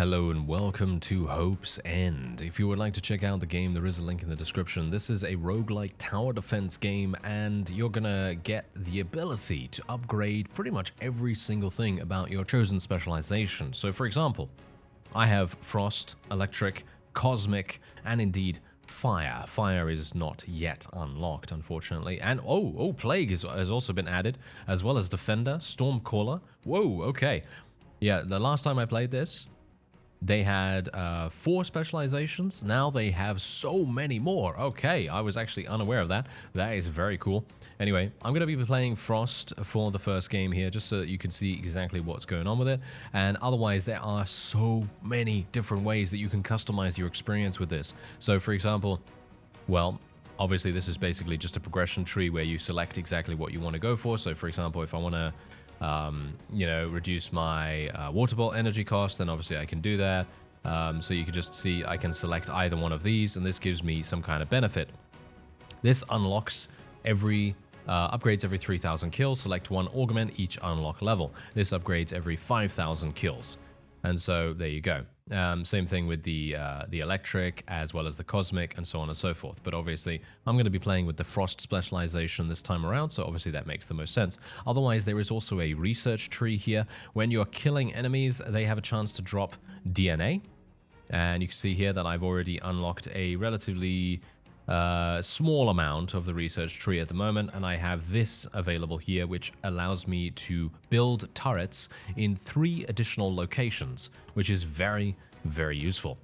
Hello and welcome to Hope's End. If you would like to check out the game, there is a link in the description. This is a roguelike tower defense game, and you're gonna get the ability to upgrade pretty much every single thing about your chosen specialization. So for example, I have Frost, Electric, Cosmic, and indeed Fire. Fire is not yet unlocked, unfortunately. And Plague has also been added, as well as Defender, Stormcaller. Whoa, okay. Yeah, the last time I played this, they had 4 specializations. Now they have so many more. Okay, I was actually unaware of that. That is very cool. Anyway, I'm going to be playing Frost for the first game here, just so that you can see exactly what's going on with it. And otherwise, there are so many different ways that you can customize your experience with this. So, for example, well, obviously this is basically just a progression tree where you select exactly what you want to go for. So, for example, if I want to reduce my water bolt energy cost, then obviously I can do that. So you can just see I can select either one of these, and this gives me some kind of benefit. This unlocks upgrades every 3,000 kills. Select one augment each unlock level. This upgrades every 5,000 kills. And so there you go. Same thing with the electric as well as the cosmic and so on and so forth. But obviously, I'm going to be playing with the frost specialization this time around, so obviously that makes the most sense. Otherwise, there is also a research tree here. When you're killing enemies, they have a chance to drop DNA. And you can see here that I've already unlocked a relatively small amount of the research tree at the moment, and I have this available here, which allows me to build turrets in 3 additional locations, which is very, very useful.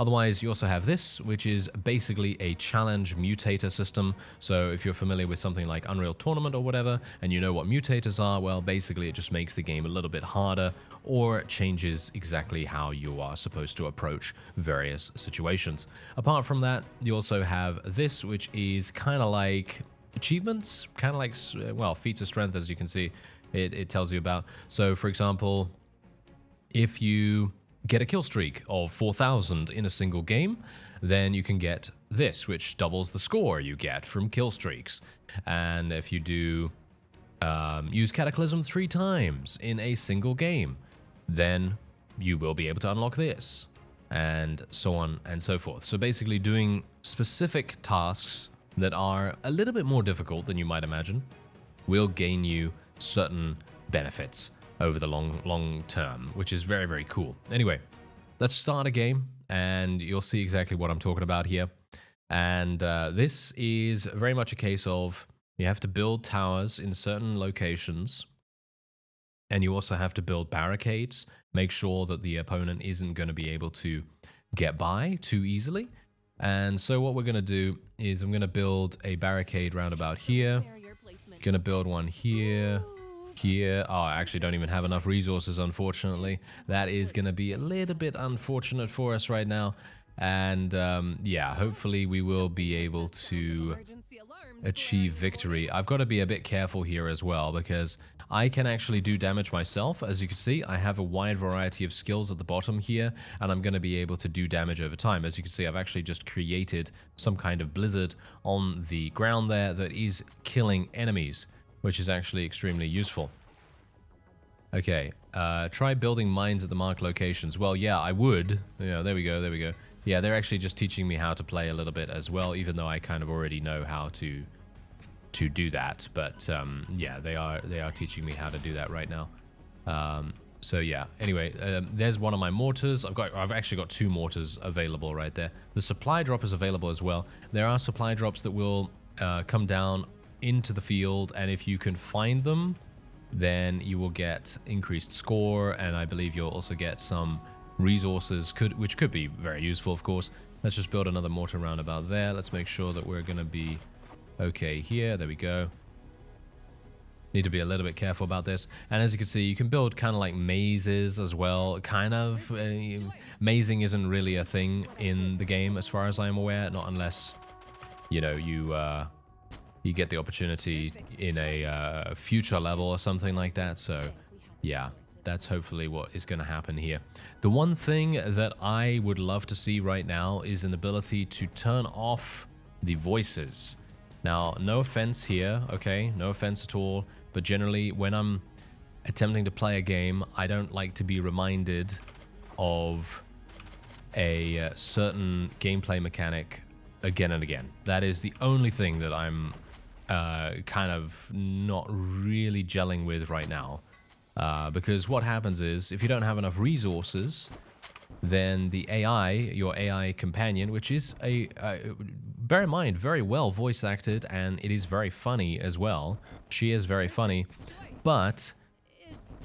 Otherwise, you also have this, which is basically a challenge mutator system. So if you're familiar with something like Unreal Tournament or whatever, and you know what mutators are, well, basically it just makes the game a little bit harder, or changes exactly how you are supposed to approach various situations. Apart from that, you also have this, which is kind of like achievements, kind of like, well, feats of strength, as you can see, it tells you about. So for example, if you get a kill streak of 4,000 in a single game, then you can get this, which doubles the score you get from kill streaks. And if you do use Cataclysm 3 times in a single game, then you will be able to unlock this, and so on and so forth. So basically doing specific tasks that are a little bit more difficult than you might imagine will gain you certain benefits over the long term, which is very, very cool. Anyway, let's start a game, and you'll see exactly what I'm talking about here. And this is very much a case of you have to build towers in certain locations, and you also have to build barricades, make sure that the opponent isn't going to be able to get by too easily. And so what we're going to do is I'm going to build a barricade round about here, going to build one here, here. Oh, I actually don't even have enough resources, unfortunately. That is going to be a little bit unfortunate for us right now. And yeah, hopefully we will be able to achieve victory. I've got to be a bit careful here as well, because I can actually do damage myself. As you can see, I have a wide variety of skills at the bottom here, and I'm going to be able to do damage over time. As you can see, I've actually just created some kind of blizzard on the ground there that is killing enemies, which is actually extremely useful. Okay, try building mines at the marked locations. Well, yeah, I would. Yeah, there we go, there we go. Yeah, they're actually just teaching me how to play a little bit as well, even though I kind of already know how to do that. But yeah, they are teaching me how to do that right now. So yeah, anyway, there's one of my mortars. I've actually got 2 mortars available right there. The supply drop is available as well. There are supply drops that will come down into the field, and if you can find them, then you will get increased score, and I believe you'll also get some resources, which could be very useful, of course. Let's just build another mortar round about there. Let's make sure that we're going to be okay here. There we go. Need to be a little bit careful about this. And as you can see, you can build kind of like mazes as well. Kind of. Mazing isn't really a thing in the game as far as I'm aware, not unless, you know, you get the opportunity in a future level or something like that. So yeah, that's hopefully what is going to happen here. The one thing that I would love to see right now is an ability to turn off the voices. Now, no offense here, okay? No offense at all. But generally, when I'm attempting to play a game, I don't like to be reminded of a certain gameplay mechanic again and again. That is the only thing that I'm kind of not really gelling with right now. Because what happens is, if you don't have enough resources, then the AI, your AI companion, which is bear in mind, very well voice acted, and it is very funny as well. She is very funny, but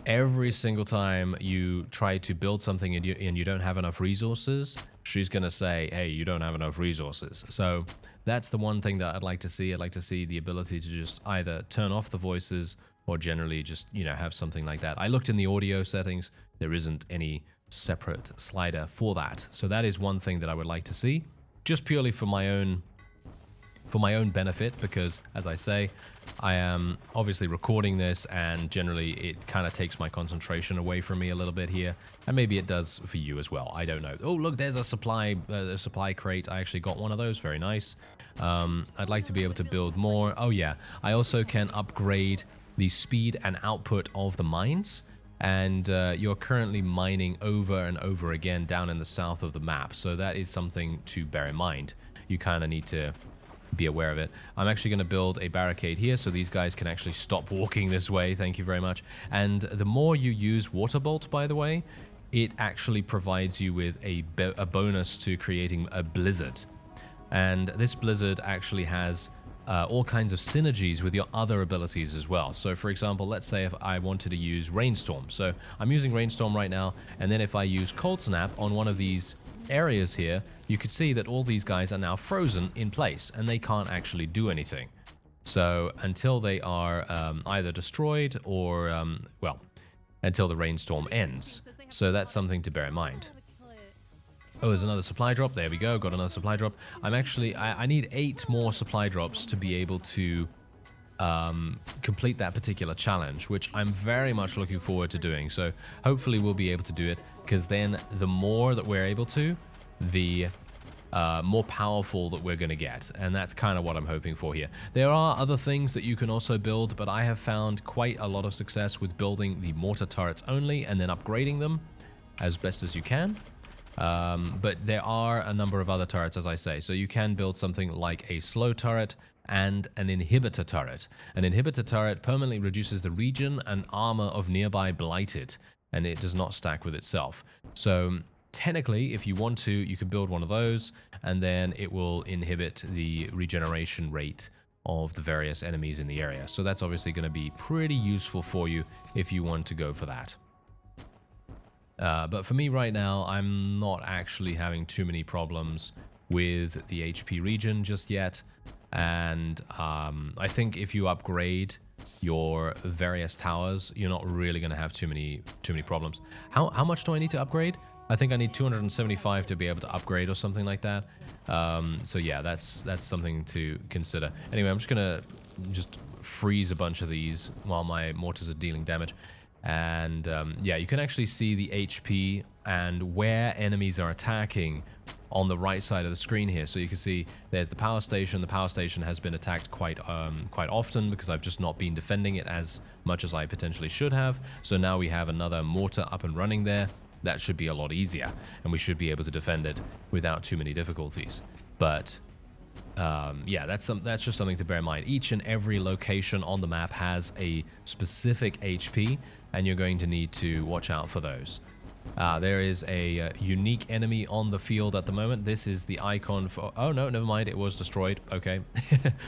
every single time you try to build something and you don't have enough resources, she's going to say, hey, you don't have enough resources. So that's the one thing that I'd like to see. I'd like to see the ability to just either turn off the voices or generally just, you know, have something like that. I looked in the audio settings. There isn't any separate slider for that. So that is one thing that I would like to see, just purely for my own benefit, because as I say, I am obviously recording this, and generally it kind of takes my concentration away from me a little bit here, and maybe it does for you as well. I don't know. Oh, look, there's a supply crate. I actually got one of those. Very nice. I'd like to be able to build more. Oh yeah, I also can upgrade the speed and output of the mines, and you're currently mining over and over again down in the south of the map, so that is something to bear in mind. You kind of need to be aware of it. I'm actually going to build a barricade here so these guys can actually stop walking this way. Thank you very much. And the more you use water bolt, by the way, it actually provides you with a bonus to creating a blizzard. And this blizzard actually has all kinds of synergies with your other abilities as well. So for example, let's say if I wanted to use rainstorm. So I'm using rainstorm right now, and then if I use cold snap on one of these areas here, you could see that all these guys are now frozen in place and they can't actually do anything. So until they are either destroyed or, well, until the rainstorm ends. So that's something to bear in mind. Oh, there's another supply drop. There we go. Got another supply drop. I'm actually, I need 8 more supply drops to be able to complete that particular challenge, which I'm very much looking forward to doing. So hopefully we'll be able to do it, because then the more that we're able to, the more powerful that we're going to get. And that's kind of what I'm hoping for here. There are other things that you can also build, but I have found quite a lot of success with building the mortar turrets only and then upgrading them as best as you can. But there are a number of other turrets, as I say. So you can build something like a slow turret and an inhibitor turret. An inhibitor turret permanently reduces the region and armor of nearby Blighted, and it does not stack with itself. So technically, if you want to, you can build one of those, and then it will inhibit the regeneration rate of the various enemies in the area. So that's obviously going to be pretty useful for you if you want to go for that. But for me right now, I'm not actually having too many problems with the HP regen just yet. And I think if you upgrade your various towers, you're not really going to have too many problems. How much do I need to upgrade? I think I need 275 to be able to upgrade or something like that. So yeah, that's something to consider. Anyway, I'm just going to freeze a bunch of these while my mortars are dealing damage. And yeah, you can actually see the HP and where enemies are attacking on the right side of the screen here. So you can see there's the power station. The power station has been attacked quite often because I've just not been defending it as much as I potentially should have. So now we have another mortar up and running there. That should be a lot easier, and we should be able to defend it without too many difficulties. But yeah, that's just something to bear in mind. Each and every location on the map has a specific HP, and you're going to need to watch out for those. There is a unique enemy on the field at the moment. This is the icon for... Oh, no, never mind. It was destroyed. Okay.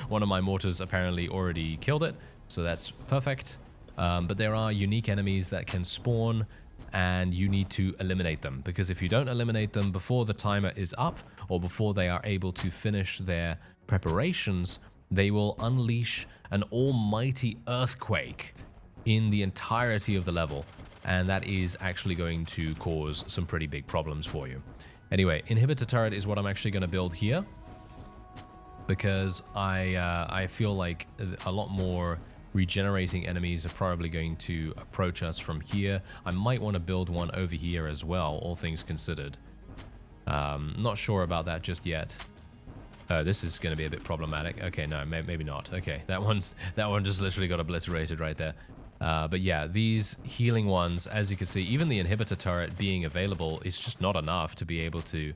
One of my mortars apparently already killed it, so that's perfect. But there are unique enemies that can spawn, and you need to eliminate them, because if you don't eliminate them before the timer is up or before they are able to finish their preparations, they will unleash an almighty earthquake in the entirety of the level, and that is actually going to cause some pretty big problems for you. Anyway, inhibitor turret is what I'm actually going to build here, because I feel like a lot more regenerating enemies are probably going to approach us from here. I might want to build one over here as well, all things considered. Not sure about that just yet. This is going to be a bit problematic. Okay, no, maybe not. Okay, that one just literally got obliterated right there. But yeah, these healing ones, as you can see, even the inhibitor turret being available is just not enough to be able to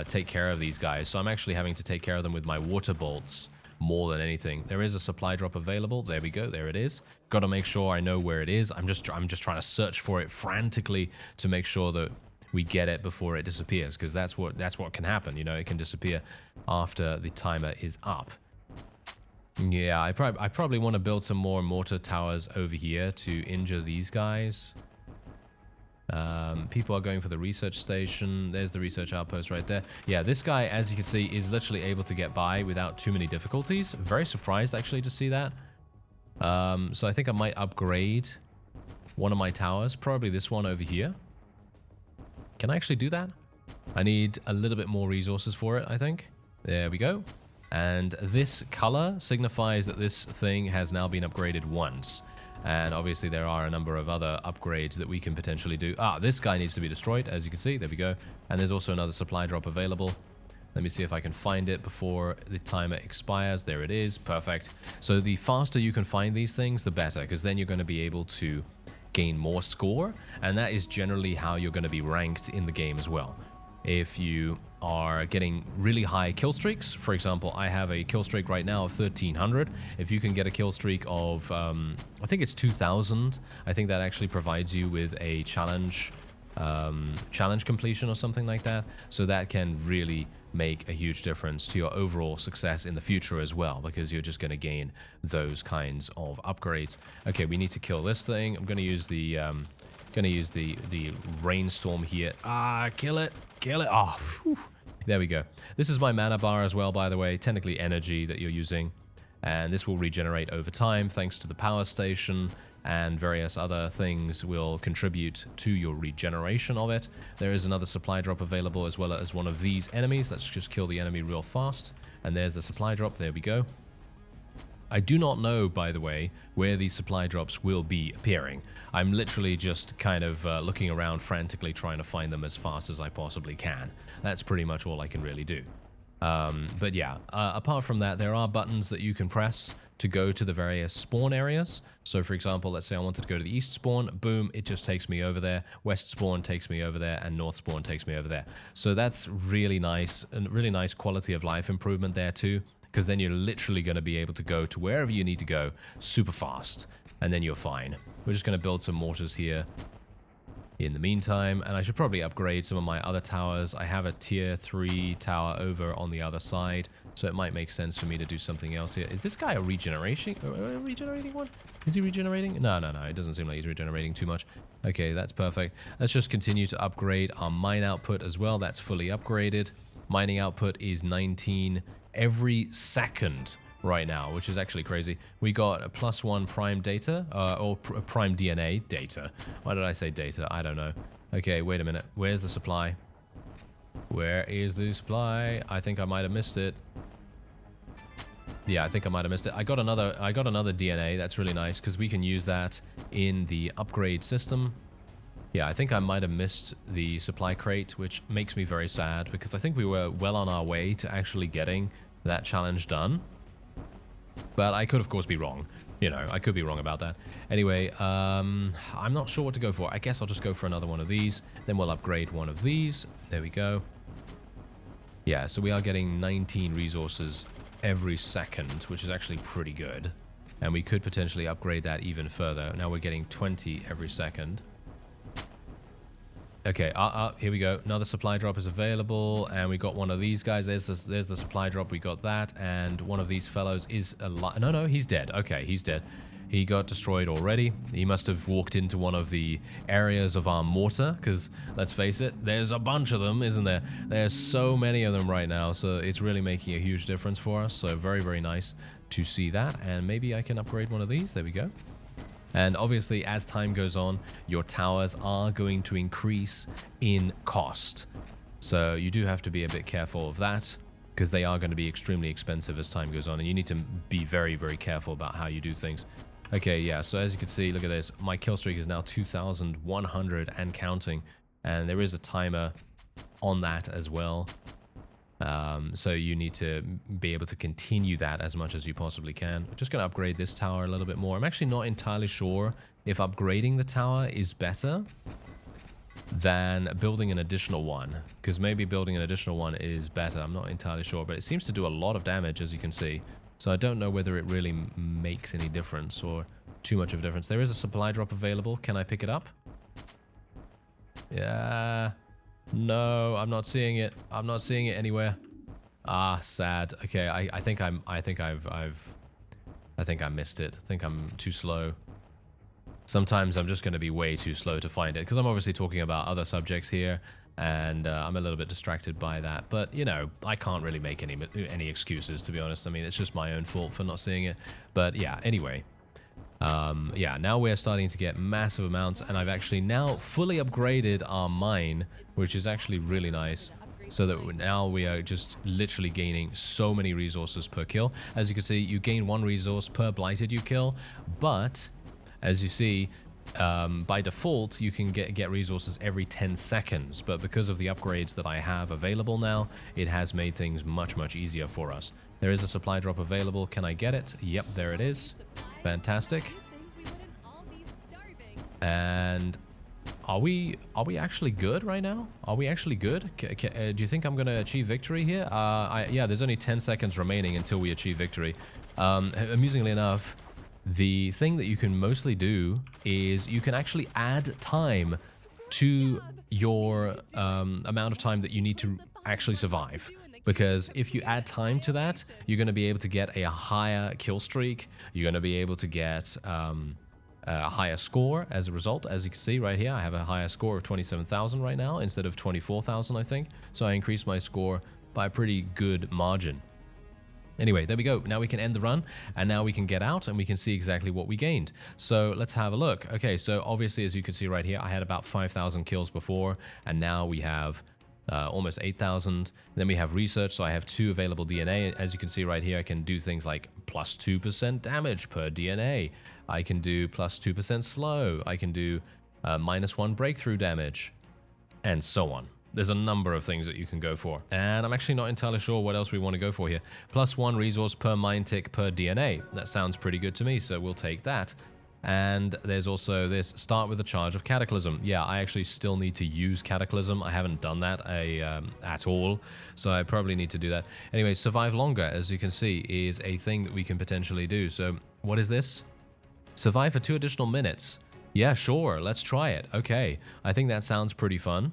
take care of these guys. So I'm actually having to take care of them with my water bolts more than anything. There is a supply drop available. There we go. There it is. Got to make sure I know where it is. I'm just trying to search for it frantically to make sure that we get it before it disappears, because that's what can happen. You know, it can disappear after the timer is up. Yeah, I probably want to build some more mortar towers over here to injure these guys. People are going for the research station. There's the research outpost right there. Yeah, this guy, as you can see, is literally able to get by without too many difficulties. Very surprised, actually, to see that. So I think I might upgrade one of my towers. Probably this one over here. Can I actually do that? I need a little bit more resources for it, I think. There we go. And this color signifies that this thing has now been upgraded once. And obviously there are a number of other upgrades that we can potentially do. Ah, this guy needs to be destroyed, as you can see. There we go. And there's also another supply drop available. Let me see if I can find it before the timer expires. There it is. Perfect. So the faster you can find these things, the better, because then you're going to be able to gain more score. And that is generally how you're going to be ranked in the game as well. If you are getting really high kill streaks, for example, I have a kill streak right now of 1300. If you can get a kill streak of, I think it's 2000, I think that actually provides you with a challenge completion or something like that. So that can really make a huge difference to your overall success in the future as well, because you're just going to gain those kinds of upgrades. Okay, we need to kill this thing. I'm going to use the rainstorm here. Ah, kill it. Kill it. Oh, whew. There we go. This is my mana bar as well, by the way. Technically energy that you're using. And this will regenerate over time thanks to the power station, and various other things will contribute to your regeneration of it. There is another supply drop available as well as one of these enemies. Let's just kill the enemy real fast. And there's the supply drop. There we go. I do not know, by the way, where these supply drops will be appearing. I'm literally just kind of looking around frantically trying to find them as fast as I possibly can. That's pretty much all I can really do. But yeah, apart from that, there are buttons that you can press to go to the various spawn areas. So for example, let's say I wanted to go to the east spawn, boom, it just takes me over there. West spawn takes me over there, and north spawn takes me over there. So that's really nice, and really nice quality of life improvement there too, because then you're literally going to be able to go to wherever you need to go super fast, and then you're fine. We're just going to build some mortars here in the meantime, and I should probably upgrade some of my other towers. I have a tier 3 tower over on the other side, so it might make sense for me to do something else here. Is this guy a regeneration? Regenerating one? Is he regenerating? No, no, no. It doesn't seem like he's regenerating too much. Okay, that's perfect. Let's just continue to upgrade our mine output as well. That's fully upgraded. Mining output is 19 every second right now, which is actually crazy. We got a +1 prime data, or prime DNA data. Why did I say data? I don't know. Okay, wait a minute. Where's the supply? Where is the supply? I think I might have missed it. Yeah, I think I might have missed it. I got another DNA. That's really nice, because we can use that in the upgrade system. Yeah, I think I might have missed the supply crate, which makes me very sad, because I think we were well on our way to actually getting that challenge done. But I could, of course, be wrong. You know, I could be wrong about that. Anyway, I'm not sure what to go for. I guess I'll just go for another one of these. Then we'll upgrade one of these. There we go. Yeah, so we are getting 19 resources every second, which is actually pretty good. And we could potentially upgrade that even further. Now we're getting 20 every second. Okay, here we go. Another supply drop is available, and we got one of these guys. There's the supply drop. We got that, and one of these fellows is alive. No, he's dead. Okay, he's dead. He got destroyed already. He must have walked into one of the areas of our mortar, because let's face it, there's a bunch of them, isn't there? There's so many of them right now, so it's really making a huge difference for us. So very, very nice to see that, and maybe I can upgrade one of these. There we go. And obviously, as time goes on, your towers are going to increase in cost. So you do have to be a bit careful of that, because they are going to be extremely expensive as time goes on. And you need to be very, very careful about how you do things. Okay, yeah, so as you can see, look at this. My kill streak is now 2,100 and counting. And there is a timer on that as well. So you need to be able to continue that as much as you possibly can. I'm just going to upgrade this tower a little bit more. I'm actually not entirely sure if upgrading the tower is better than building an additional one, because maybe building an additional one is better. I'm not entirely sure, but it seems to do a lot of damage, as you can see. So I don't know whether it really makes any difference or too much of a difference. There is a supply drop available. Can I pick it up? Yeah. No, I'm not seeing it. I'm not seeing it anywhere. Ah, sad. Okay, I think I missed it. I think I'm too slow. Sometimes I'm just going to be way too slow to find it, because I'm obviously talking about other subjects here, and I'm a little bit distracted by that. But, you know, I can't really make any excuses, to be honest. I mean, it's just my own fault for not seeing it. But, yeah, anyway. Yeah, now we're starting to get massive amounts, and I've actually now fully upgraded our mine, which is actually really nice. So that now we are just literally gaining so many resources per kill. As you can see, you gain 1 resource per blighted you kill, but as you see, by default, you can get resources every 10 seconds. But because of the upgrades that I have available now, it has made things much, much easier for us. There is a supply drop available. Can I get it? Yep, there it is. Fantastic. And are we actually good right now? Are we actually good? Do you think I'm going to achieve victory here? Yeah, there's only 10 seconds remaining until we achieve victory. Amusingly enough, the thing that you can mostly do is you can actually add time to your amount of time that you need to actually survive. Because if you add time to that, you're going to be able to get a higher kill streak. You're going to be able to get a higher score as a result. As you can see right here, I have a higher score of 27,000 right now instead of 24,000, I think. So I increased my score by a pretty good margin. Anyway, there we go. Now we can end the run, and now we can get out, and we can see exactly what we gained. So let's have a look. Okay, so obviously, as you can see right here, I had about 5,000 kills before, and now we have almost 8,000. Then we have research, so I have 2 available DNA. As you can see right here, I can do things like plus 2% damage per DNA. I can do plus 2% slow. I can do -1 breakthrough damage, and so on. There's a number of things that you can go for. And I'm actually not entirely sure what else we want to go for here. +1 resource per mine tick per DNA. That sounds pretty good to me, so we'll take that. And there's also this, start with a charge of Cataclysm. Yeah, I actually still need to use Cataclysm. I haven't done that at all, so I probably need to do that. Anyway, survive longer, as you can see, is a thing that we can potentially do. So what is this? Survive for 2 additional minutes. Yeah, sure, let's try it. Okay, I think that sounds pretty fun.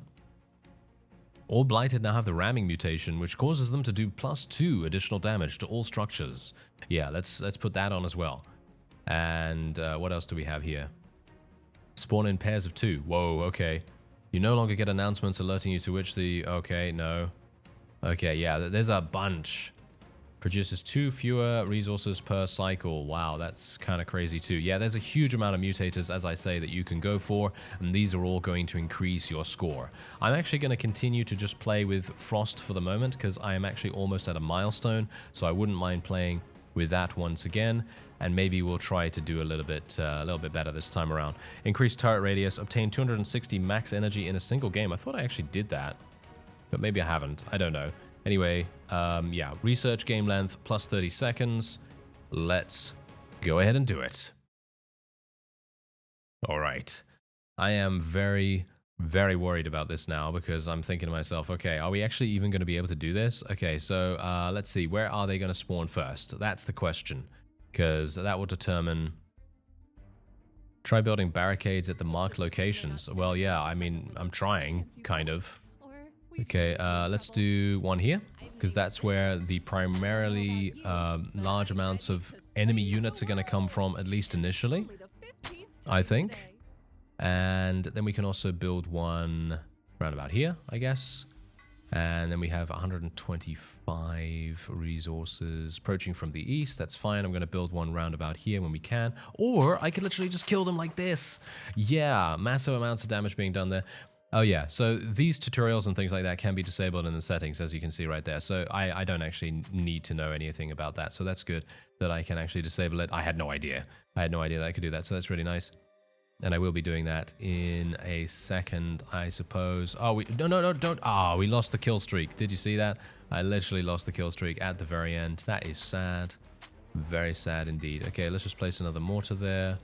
All Blighted now have the ramming mutation, which causes them to do +2 additional damage to all structures. Yeah, let's put that on as well. And what else do we have here? Spawn in pairs of 2. Whoa, okay. You no longer get announcements alerting you to which the... Okay, no. Okay, yeah, there's a bunch. Produces 2 fewer resources per cycle. Wow, that's kind of crazy too. Yeah, there's a huge amount of mutators, as I say, that you can go for, and these are all going to increase your score. I'm actually going to continue to just play with Frost for the moment, because I am actually almost at a milestone, so I wouldn't mind playing with that once again, and maybe we'll try to do a little bit better this time around. Increased turret radius, obtain 260 max energy in a single game. I thought I actually did that, but maybe I haven't. I don't know. Anyway, yeah, research game length plus 30 seconds. Let's go ahead and do it. All right. I am very, very worried about this now, because I'm thinking to myself, okay, are we actually even going to be able to do this? Okay, so let's see. Where are they going to spawn first? That's the question, because that will determine... Try building barricades at the marked locations. Well, yeah, I mean, I'm trying, kind of. Okay, let's do one here, because that's where the primarily large amounts of enemy units are going to come from, at least initially, I think. And then we can also build one round about here, I guess. And then we have 125 resources approaching from the east. That's fine. I'm going to build one round about here when we can. Or I could literally just kill them like this. Yeah, massive amounts of damage being done there. Oh yeah, so these tutorials and things like that can be disabled in the settings, as you can see right there. So I don't actually need to know anything about that. So that's good that I can actually disable it. I had no idea. I had no idea that I could do that, so that's really nice. And I will be doing that in a second, I suppose. Oh, no, don't. Ah, we lost the kill streak. Did you see that? I literally lost the kill streak at the very end. That is sad. Very sad indeed. Okay, let's just place another mortar there.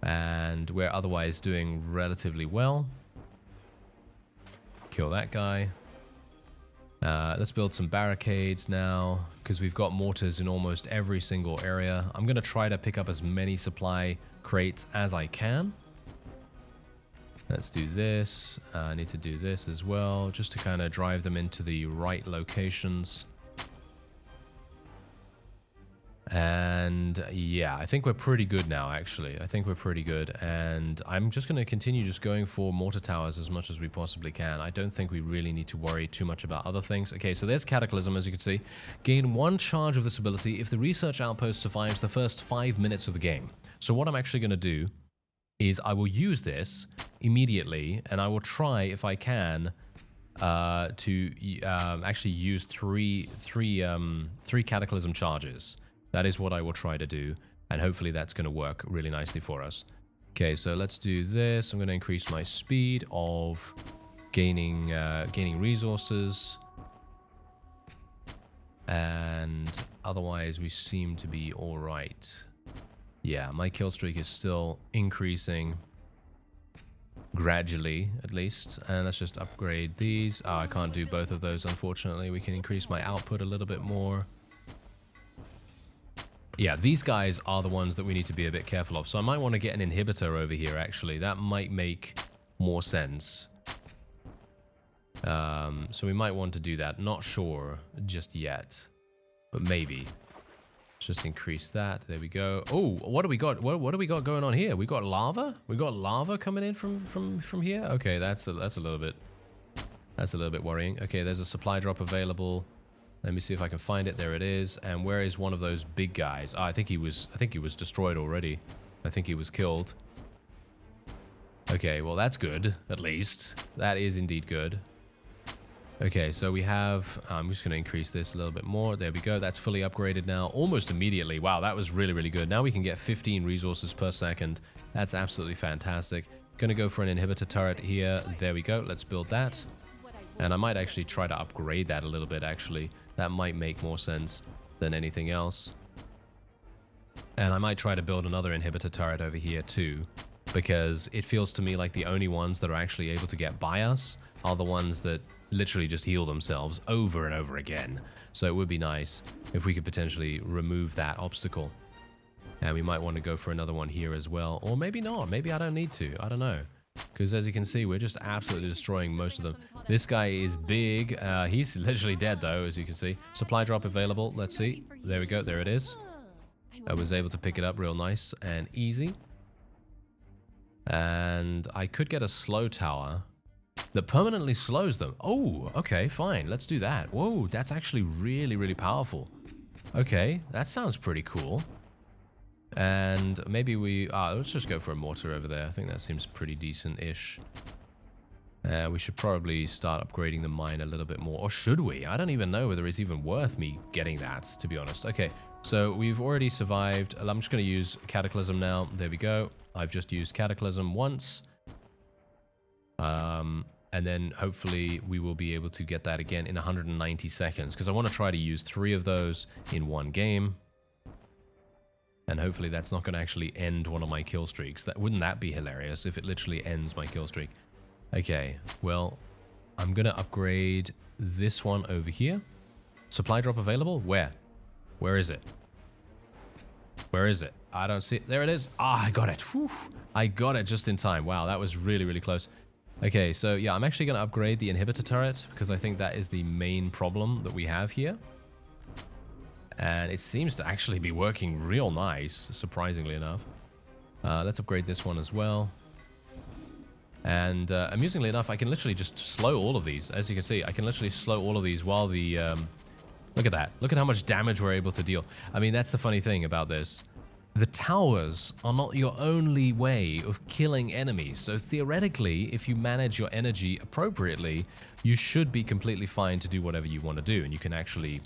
And we're otherwise doing relatively well. Kill that guy. Let's build some barricades now, because we've got mortars in almost every single area. I'm going to try to pick up as many supply crates as I can. Let's do this. I need to do this as well, just to kind of drive them into the right locations. And yeah, I think we're pretty good now, actually. I think we're pretty good. And I'm just going to continue just going for mortar towers as much as we possibly can. I don't think we really need to worry too much about other things. Okay, so there's Cataclysm, as you can see. Gain 1 charge of this ability if the research outpost survives the first 5 minutes of the game. So what I'm actually going to do is I will use this immediately, and I will try, if I can, to actually use three Cataclysm charges. That is what I will try to do, and hopefully that's going to work really nicely for us. Okay, so let's do this. I'm going to increase my speed of gaining resources, and otherwise we seem to be all right. Yeah, my kill streak is still increasing gradually, at least. And let's just upgrade these. Oh, I can't do both of those, unfortunately. We can increase my output a little bit more. Yeah, these guys are the ones that we need to be a bit careful of. So I might want to get an inhibitor over here, actually. That might make more sense. So we might want to do that. Not sure just yet, but maybe. Just increase that. There we go. Oh, what do we got? What do we got going on here? We got lava? We got lava coming in from here? Okay, that's a little bit worrying. Okay, there's a supply drop available. Let me see if I can find it. There it is. And where is one of those big guys? Oh, I think he was destroyed already. I think he was killed. Okay, well that's good, at least. That is indeed good. Okay, so we have, I'm just going to increase this a little bit more. There we go. That's fully upgraded now, almost immediately. Wow, that was really, really good. Now we can get 15 resources per second. That's absolutely fantastic. Going to go for an inhibitor turret here. There we go. Let's build that. And I might actually try to upgrade that a little bit, actually. That might make more sense than anything else. And I might try to build another inhibitor turret over here too, because it feels to me like the only ones that are actually able to get by us are the ones that literally just heal themselves over and over again. So it would be nice if we could potentially remove that obstacle. And we might want to go for another one here as well. Or maybe not. Maybe I don't need to. I don't know. Because as you can see, we're just absolutely destroying most of them. This guy is big. He's literally dead, though, as you can see. Supply drop available. Let's see. There we go. There it is. I was able to pick it up real nice and easy. And I could get a slow tower that permanently slows them. Oh, okay, fine. Let's do that. Whoa, that's actually really, really powerful. Okay, that sounds pretty cool. And maybe let's just go for a mortar over there. I think that seems pretty decent-ish. We should probably start upgrading the mine a little bit more. Or should we? I don't even know whether it's even worth me getting that, to be honest. Okay, so we've already survived. I'm just going to use Cataclysm now. There we go. I've just used Cataclysm once. And then hopefully we will be able to get that again in 190 seconds. Because I want to try to use 3 of those in one game. And hopefully that's not going to actually end one of my kill streaks. Wouldn't that be hilarious if it literally ends my kill streak? Okay, well, I'm going to upgrade this one over here. Supply drop available? Where? Where is it? Where is it? I don't see it. There it is. Ah, I got it. Whew. I got it just in time. Wow, that was really, really close. Okay, so yeah, I'm actually going to upgrade the inhibitor turret because I think that is the main problem that we have here. And it seems to actually be working real nice, surprisingly enough. Let's upgrade this one as well. And amusingly enough, I can literally just slow all of these. As you can see, I can literally slow all of these while the... look at that. Look at how much damage we're able to deal. I mean, that's the funny thing about this. The towers are not your only way of killing enemies. So theoretically, if you manage your energy appropriately, you should be completely fine to do whatever you want to do. And you can actually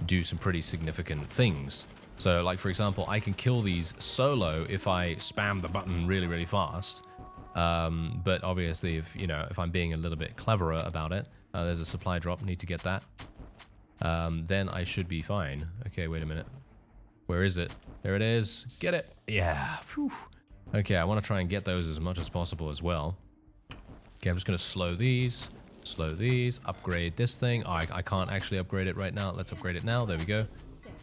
do some pretty significant things So, like, for example, I can kill these solo if I spam the button really, really fast. But obviously, if I'm being a little bit cleverer about it, there's a supply drop, need to get that. Then I should be fine. Okay, wait a minute. Where is it? There it is. Get it. Yeah. Whew. Okay, I want to try and get those as much as possible as well. Okay, I'm just going to slow these, upgrade this thing. Oh, I can't actually upgrade it right now. Let's upgrade it now. There we go.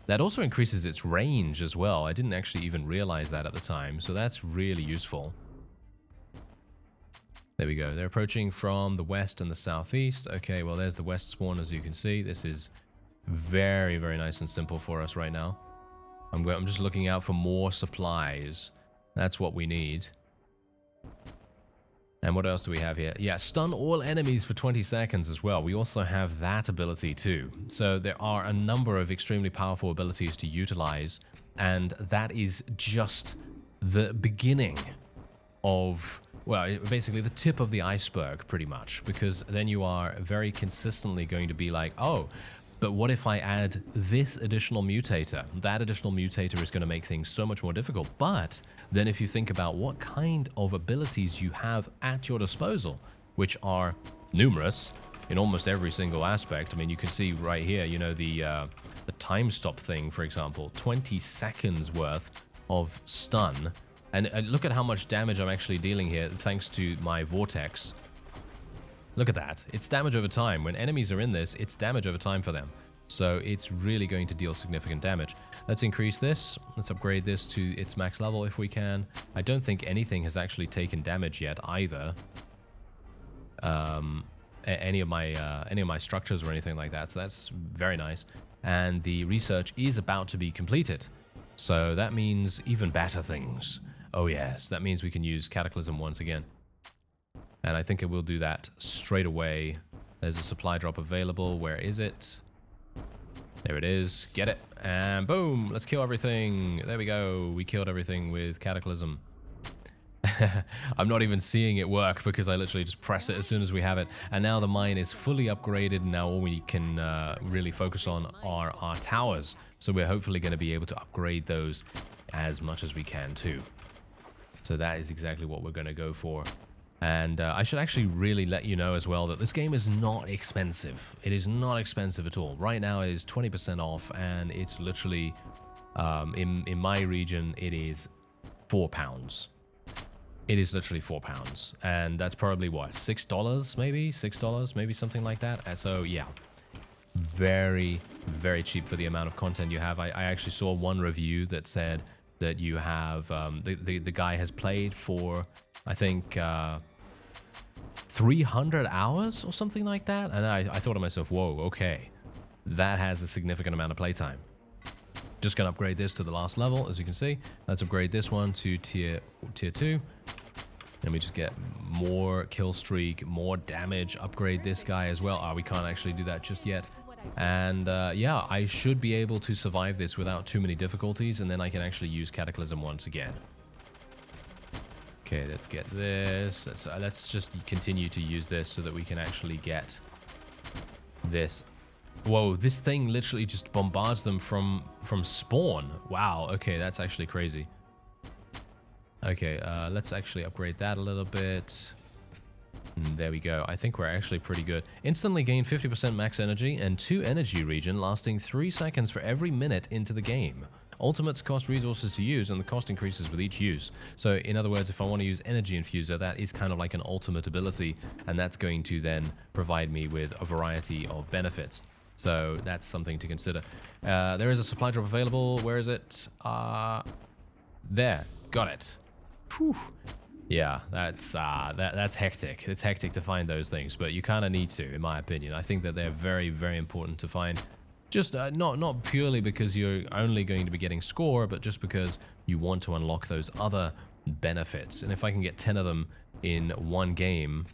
That also increases its range as well. I didn't actually even realize that at the time, so that's really useful. There we go. They're approaching from the west and the southeast. Okay, well, there's the west spawn, as you can see. This is very, very nice and simple for us right now. I'm just looking out for more supplies. That's what we need. And what else do we have here? Yeah, stun all enemies for 20 seconds as well. We also have that ability too. So there are a number of extremely powerful abilities to utilize, and that is just the beginning of, well, basically the tip of the iceberg pretty much, because then you are very consistently going to be like, oh, but what if I add this additional mutator? That additional mutator is going to make things so much more difficult. But then if you think about what kind of abilities you have at your disposal, which are numerous in almost every single aspect. I mean, you can see right here, you know, the time stop thing, for example, 20 seconds worth of stun. And look at how much damage I'm actually dealing here thanks to my vortex. Look at that. It's damage over time. When enemies are in this, it's damage over time for them. So it's really going to deal significant damage. Let's increase this. Let's upgrade this to its max level if we can. I don't think anything has actually taken damage yet either. Any of my structures or anything like that. So that's very nice. And the research is about to be completed. So that means even better things. Oh yes, that means we can use Cataclysm once again. And I think it will do that straight away. There's a supply drop available. Where is it? There it is. Get it. And boom. Let's kill everything. There we go. We killed everything with Cataclysm. I'm not even seeing it work because I literally just press it as soon as we have it. And now the mine is fully upgraded. Now all we can really focus on are our towers. So we're hopefully going to be able to upgrade those as much as we can too. So that is exactly what we're going to go for. And I should actually really let you know as well that this game is not expensive. It is not expensive at all. Right now it is 20% off, and it's literally, in my region, it is £4. It is literally £4. And that's probably, what, $6 maybe? $6, maybe something like that. And so, yeah. Very, very cheap for the amount of content you have. I actually saw one review that said that you have, the guy has played for, I think, 300 hours or something like that. And I thought to myself, whoa, okay. That has a significant amount of playtime. Just gonna upgrade this to the last level, as you can see. Let's upgrade this one to tier 2. And we just get more kill streak, more damage. Upgrade this guy as well. Oh, we can't actually do that just yet. And yeah, I should be able to survive this without too many difficulties, and then I can actually use Cataclysm once again. Okay, let's get this. Let's just continue to use this so that we can actually get this. Whoa, this thing literally just bombards them from spawn. Wow, okay, that's actually crazy. Okay, let's actually upgrade that a little bit. There we go. I think we're actually pretty good. Instantly gain 50% max energy and 2 energy regen lasting 3 seconds for every minute into the game. Ultimates cost resources to use, and the cost increases with each use. So in other words, if I want to use Energy Infuser, that is kind of like an ultimate ability, and that's going to then provide me with a variety of benefits. So that's something to consider. There is a supply drop available. Where is it? There. Got it. Whew. Yeah, that's hectic. It's hectic to find those things, but you kind of need to, in my opinion. I think that they're very, very important to find. Just not purely because you're only going to be getting score, but just because you want to unlock those other benefits. And if I can get 10 of them in one game,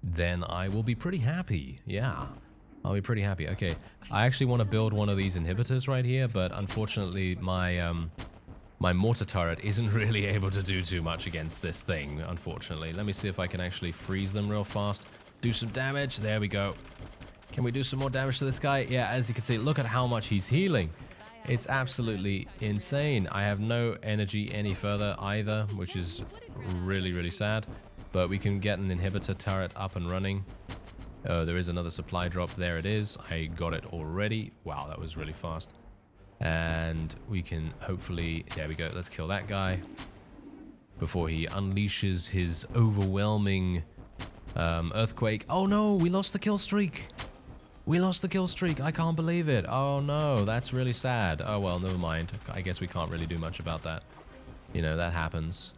then I will be pretty happy. Yeah, I'll be pretty happy. Okay, I actually want to build one of these inhibitors right here, but unfortunately my my mortar turret isn't really able to do too much against this thing, unfortunately. Let me see if I can actually freeze them real fast. Do some damage. There we go. Can we do some more damage to this guy? Yeah, as you can see, look at how much he's healing. It's absolutely insane. I have no energy any further either, which is really, really sad. But we can get an inhibitor turret up and running. Oh, there is another supply drop. There it is. I got it already. Wow, that was really fast. And we can hopefully... There we go. Let's kill that guy before he unleashes his overwhelming earthquake. Oh no, we lost the kill streak. We lost the kill streak. I can't believe it. Oh no, that's really sad. Oh well, never mind. I guess we can't really do much about that. You know, that happens.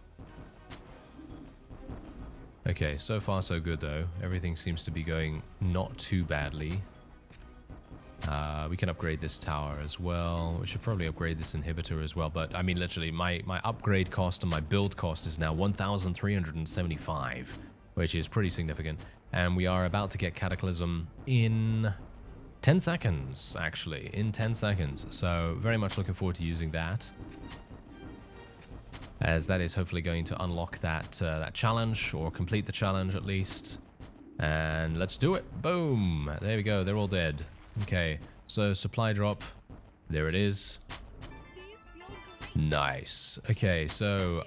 Okay, so far so good though. Everything seems to be going not too badly. We can upgrade this tower as well. We should probably upgrade this inhibitor as well. But I mean, literally, my upgrade cost and my build cost is now 1,375, which is pretty significant. And we are about to get Cataclysm in 10 seconds, actually. In 10 seconds. So very much looking forward to using that, as that is hopefully going to unlock that that challenge, or complete the challenge at least. And let's do it. Boom. There we go. They're all dead. Okay, so supply drop. There it is. Nice. Okay, so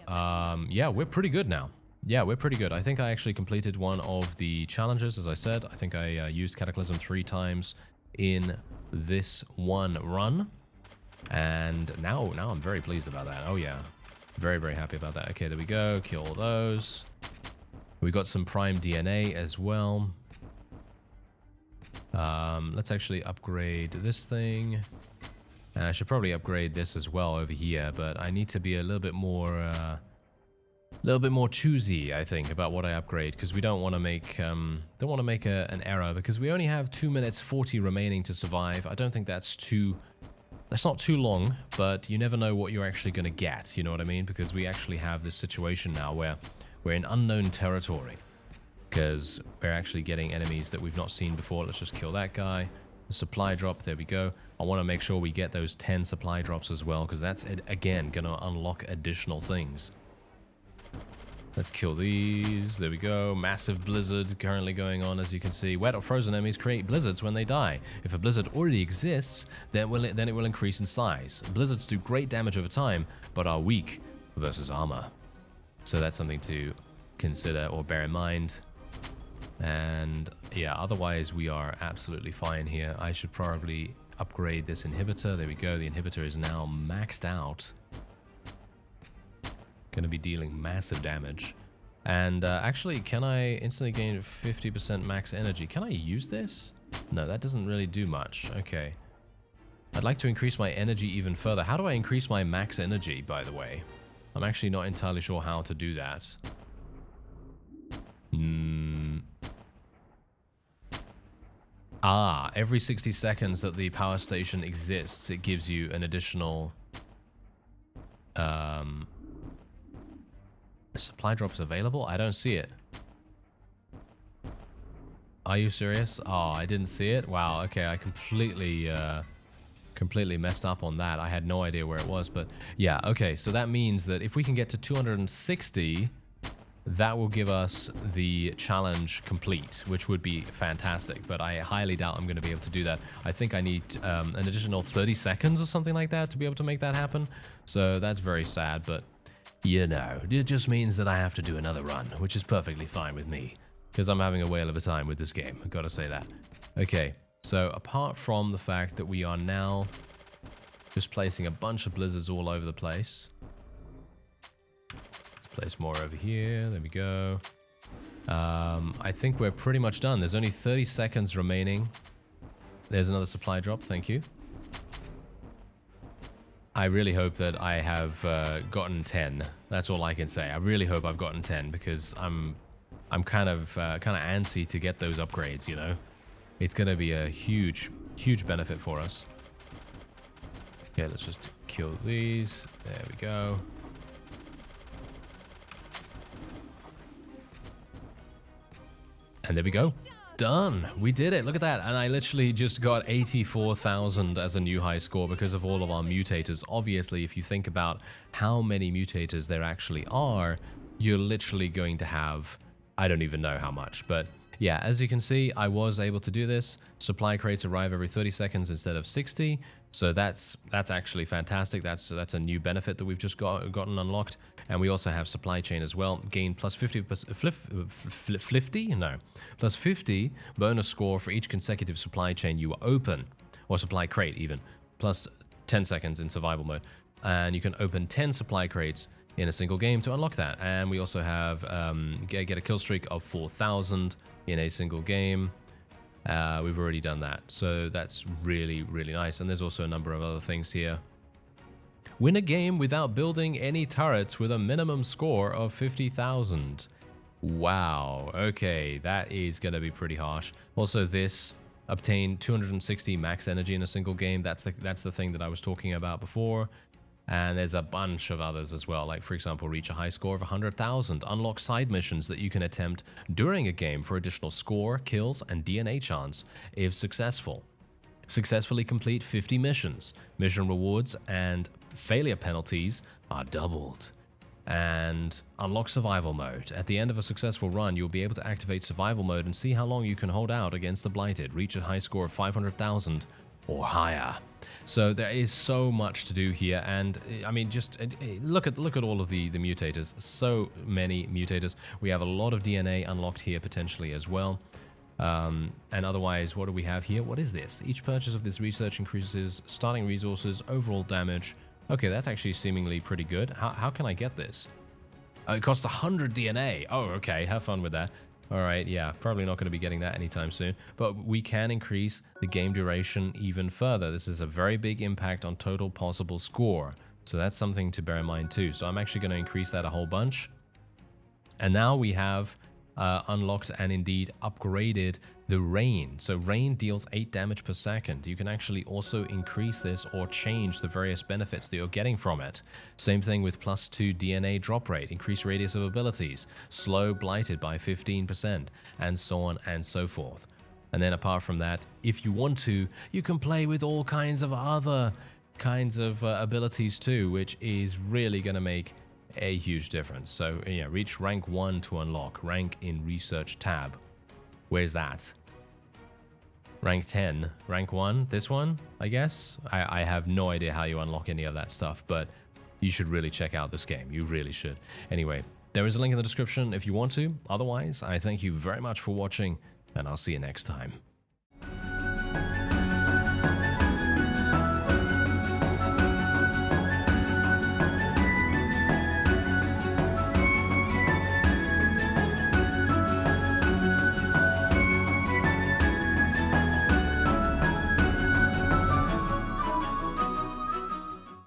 yeah, we're pretty good now. Yeah, we're pretty good. I think I actually completed one of the challenges, as I said. I think I used Cataclysm 3 times in this one run. And now I'm very pleased about that. Oh yeah, very, very happy about that. Okay, there we go. Kill all those. We got some Prime DNA as well. Let's actually upgrade this thing. And I should probably upgrade this as well over here, but I need to be a little bit more choosy, I think, about what I upgrade, because we don't want to make an error, because we only have 2 minutes 40 remaining to survive. I don't think that's not too long, but you never know what you're actually going to get, you know what I mean? Because we actually have this situation now where we're in unknown territory, because we're actually getting enemies that we've not seen before. Let's just kill that guy. The supply drop, there we go. I want to make sure we get those 10 supply drops as well, because that's, again, going to unlock additional things. Let's kill these. There we go. Massive blizzard currently going on, as you can see. Wet or frozen enemies create blizzards when they die. If a blizzard already exists, then it will increase in size. Blizzards do great damage over time, but are weak versus armor. So that's something to consider or bear in mind. And yeah, otherwise we are absolutely fine here. I should probably upgrade this inhibitor. There we go. The inhibitor is now maxed out. Going to be dealing massive damage. And actually, can I instantly gain 50% max energy? Can I use this? No, that doesn't really do much. Okay. I'd like to increase my energy even further. How do I increase my max energy, by the way? I'm actually not entirely sure how to do that. Ah, every 60 seconds that the power station exists, it gives you an additional supply drops available? I don't see it. Are you serious? Oh, I didn't see it? Wow, okay, I completely messed up on that. I had no idea where it was, but yeah, okay, so that means that if we can get to 260, that will give us the challenge complete, which would be fantastic, but I highly doubt I'm going to be able to do that. I think I need an additional 30 seconds or something like that to be able to make that happen, so that's very sad, but you know, it just means that I have to do another run, which is perfectly fine with me, because I'm having a whale of a time with this game, I've got to say that. Okay, so apart from the fact that we are now just placing a bunch of blizzards all over the place, place more over here. There we go. I think we're pretty much done. There's only 30 seconds remaining. There's another supply drop. Thank you. I really hope that I have gotten 10. That's all I can say. I really hope I've gotten 10, because I'm kind of antsy to get those upgrades, you know. It's going to be a huge benefit for us. Okay, let's just kill these. There we go. And there we go. Done. We did it. Look at that. And I literally just got 84,000 as a new high score because of all of our mutators. Obviously, if you think about how many mutators there actually are, you're literally going to have, I don't even know how much, but yeah, as you can see, I was able to do this. Supply crates arrive every 30 seconds instead of 60. So that's actually fantastic. That's a new benefit that we've just gotten unlocked. And we also have supply chain as well. Gain plus 50 plus 50 bonus score for each consecutive supply chain you open, or supply crate even, plus 10 seconds in survival mode. And you can open 10 supply crates in a single game to unlock that. And we also have get a kill streak of 4,000 in a single game. We've already done that, so that's really, really nice. And there's also a number of other things here. Win a game without building any turrets with a minimum score of 50,000. Wow, okay, that is going to be pretty harsh. Also this, obtain 260 max energy in a single game. That's the thing that I was talking about before. And there's a bunch of others as well, like for example, reach a high score of 100,000, unlock side missions that you can attempt during a game for additional score, kills, and DNA chance if successful. Successfully complete 50 missions. Mission rewards and failure penalties are doubled. And unlock survival mode. At the end of a successful run, you'll be able to activate survival mode and see how long you can hold out against the Blighted. Reach a high score of 500,000 or higher. So there is so much to do here, and I mean, just look at all of the mutators. So many mutators. We have a lot of DNA unlocked here potentially as well. And otherwise, what do we have here? What is this? Each purchase of this research increases starting resources, overall damage. Okay, that's actually seemingly pretty good. How can I get this? It costs 100 DNA. Oh, okay. Have fun with that. All right, yeah, probably not going to be getting that anytime soon, but we can increase the game duration even further. This is a very big impact on total possible score, so that's something to bear in mind too. So I'm actually going to increase that a whole bunch. And now we have unlocked and indeed upgraded the rain. So rain deals 8 damage per second. You can actually also increase this or change the various benefits that you're getting from it. Same thing with +2 DNA drop rate, increase radius of abilities, slow Blighted by 15%, and so on and so forth. And then apart from that, if you want to, you can play with all kinds of other kinds of abilities too, which is really going to make a huge difference. So yeah, reach rank 1 to unlock. Rank in research tab. Where's that? Rank 10. Rank 1? This one, I guess? I have no idea how you unlock any of that stuff, but you should really check out this game. You really should. Anyway, there is a link in the description if you want to. Otherwise, I thank you very much for watching, and I'll see you next time.